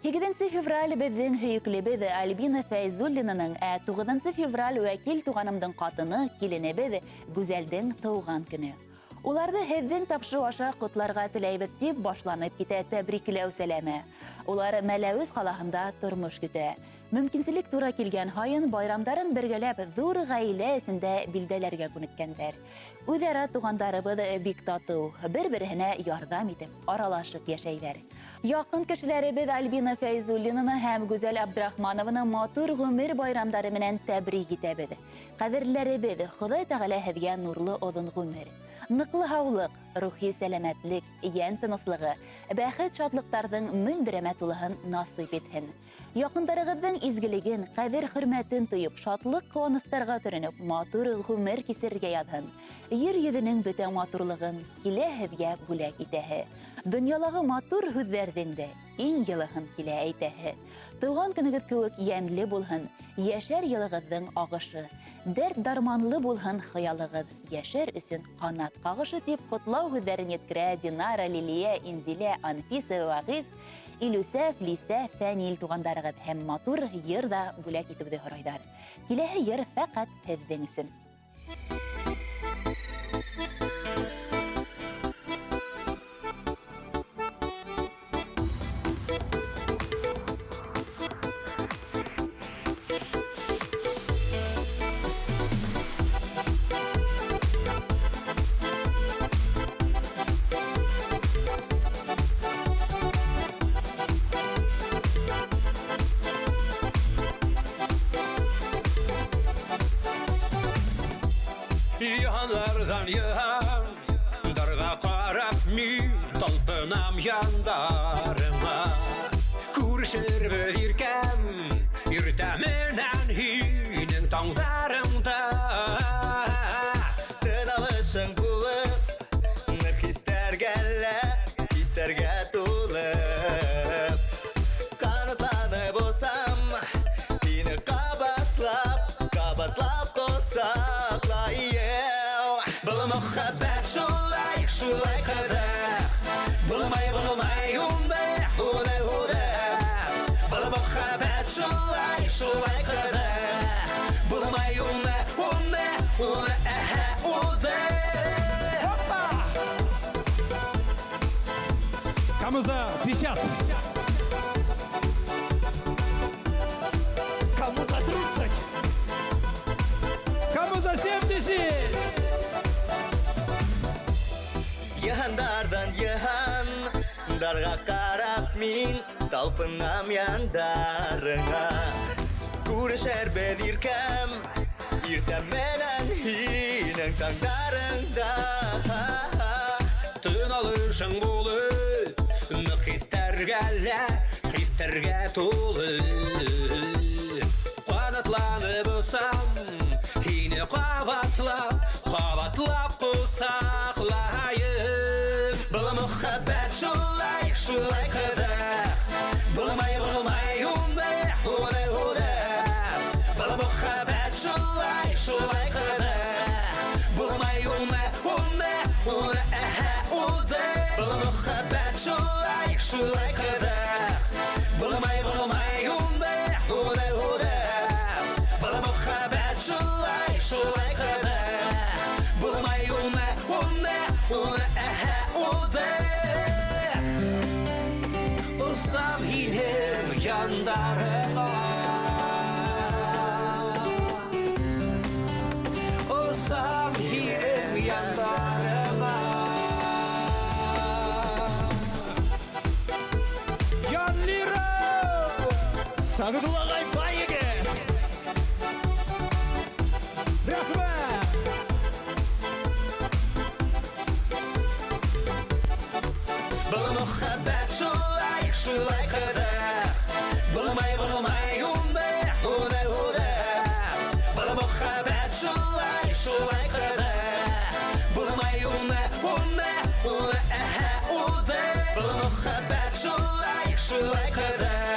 8 февраль беҙҙең һөйөклебеҙ Альбина Фәйзуллинаның, 9 февраль Вәкил туғанымдың ҡатыны, киленебеҙ Гүзәлдең тыуған көнө. Уларҙы һеҙҙең тапшырыу аша ҡотларға теләйбеҙ тип башланып китә тәбрикләү сәләме. Улар Мәләүез ҡалаһында тормош көтә. Мөмкинселек тура килгән һайын байрамдарын бергәләп ҙур ғаилә эсендә билдәләргә күнеккәндәр. Үҙәра туғандарыбыҙ бик татыу, бер-береһенә ярҙам итеп, аралашып йәшәйҙәр. Яҡын кешеләребеҙ Альбина Фәйзуллинаны һәм Гүзәл Абдрахманованы матур ғүмер байрамдары менән тәбрик итәбеҙ. Ҡәҙерләребеҙ, Хоҙай Тәғәлә һеҙгә нурлы оҙон ғүмер, ныҡлы һаулыҡ, рухи сәләмәтлек, йән тыныслығы, бәхет шатлыҡтарҙың мөлдөрәмә тулыһын насип итһен. Яҡындарығыҙҙың изгелеген, ҡәҙер-хөрмәтен тойоп, шатлыҡ ҡыуаныстарға төрөнөп, матур ғүмер кисерергә яҙһын. Ер йөҙөнөң бөтә матурлығын килә һеҙгә бүләк итәһе. Донъялағы матур һүҙҙәрҙең дә иң йылыһын килә әйтәһе. Тыуған көнөгөҙ кеүек йәнле булһын, йәшәр йылығыҙҙың ағышы. Дәрт дарманлы булһын хыялығыҙ, йәшәр өсөн ҡанат ҡағышы тип ҡотлау һүҙҙәрен еткерә Динара, Лилиә, Инзилә, Анфиса, Вағиз, Илүсәф, Лисә, Фәнил туғандарығыҙ һәм матур йыр да бүләк итеүҙе һорайҙар. Киләһе йыр фәҡәт һеҙҙең өсөн. Yanlardan yağan dарға қарап мен талпынам яндарыңа. Күрешер бөҙиркәм иртә менән һинең таңдарыңда. Тыналышың булып, ныҡ хистәргә тулып, ҡанатланып осам, һине ҡабатлап ҡосаҡлайым. Был мөхәббәт шулай ҡыҙыҡ, булмай уны. Был мөхәббәт шулай ҡыҙыҡ, булмай уны. Кому за 50? Кому за 30? Кому за 70? Йыһандардан йыһан, дарға ҡарап мин талпынам яндарыңа. Күрешер беҙ иркәм, иртә менән һинең таңдарыңда. Тыналышың булып, ныҡ хистәргә тулы. Ҡанатланып осам, һине ҡабатлап ҡосаҡлайым. Был мөхәббәт шулай ҡыҙыҡ, булмай уны. Был мөхәббәт шулай ҡыҙыҡ, булмай уны. Был мөхәббәт шулай ҡыҙыҡ, булмай уны. Был мөхәббәт шулай ҡыҙыҡ, булмай уны. Осам һинең яндарыңа. Осам һинең яндарыңа. Янлира! Сағыдулағай байығы! Рәхмәт! Был мөхәббәт шулай ҡыҙыҡ, булмай уны. Был мөхәббәт шулай ҡыҙыҡ, булмай уны. Был мөхәббәт шулай ҡыҙыҡ,